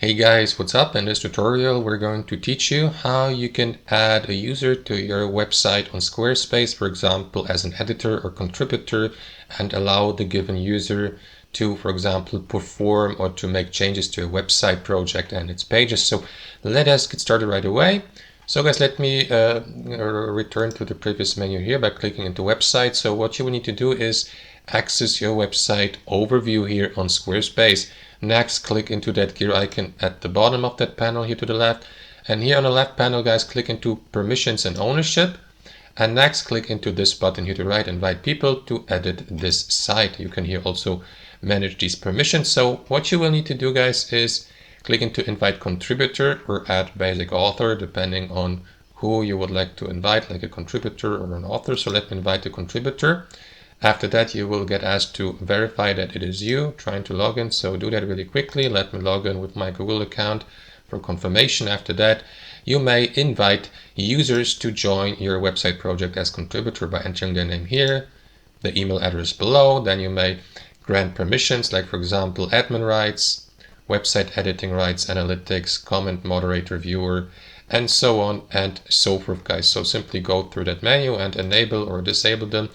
Hey guys, what's up? In this tutorial we're going to teach you how you can add a user to your website on Squarespace, for example, as an editor or contributor, and allow the given user to, for example, perform or to make changes to a website project and its pages. So let us get started right away. So guys, let me return to the previous menu here by clicking into website. So what you will need to do is access your website overview here on Squarespace. Next, click into that gear icon at the bottom of that panel here to the left. And here on the left panel, guys, click into permissions and ownership. And next, click into this button here to the right, invite people to edit this site. You can here also manage these permissions. So what you will need to do, guys, is click into invite contributor or add basic author, depending on who you would like to invite, like a contributor or an author. So let me invite a contributor. After that, you will get asked to verify that it is you trying to log in. So do that really quickly. Let me log in with my Google account for confirmation. After that, you may invite users to join your website project as contributor by entering their name here, the email address below. Then you may grant permissions, like for example, admin rights, website editing rights, analytics, comment, moderator, viewer, and so on and so forth, guys. So simply go through that menu and enable or disable them.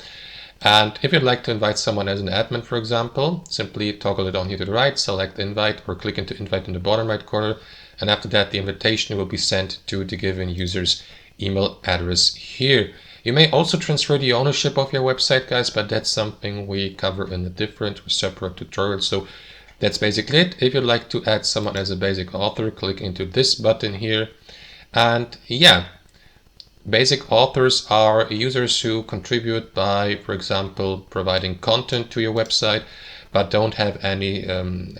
And if you'd like to invite someone as an admin, for example, simply toggle it on here to the right, select invite or click into invite in the bottom right corner. And after that, the invitation will be sent to the given user's email address here. You may also transfer the ownership of your website, guys, but that's something we cover in a different or separate tutorial. So that's basically it. If you'd like to add someone as a basic author, click into this button here. And yeah, basic authors are users who contribute by, for example, providing content to your website, but don't have any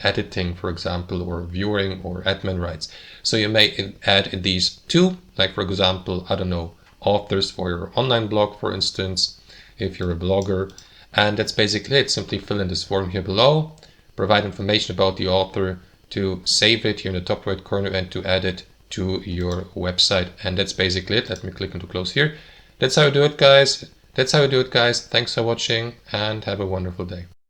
editing, for example, or viewing or admin rights. So you may add these two, like for example, I don't know, authors for your online blog, for instance, if you're a blogger. And that's basically it. Simply fill in this form here below, provide information about the author, to save it here in the top right corner and to add it to your website. And that's basically it. Let me click into close here. That's how you do it, guys. Thanks for watching and have a wonderful day.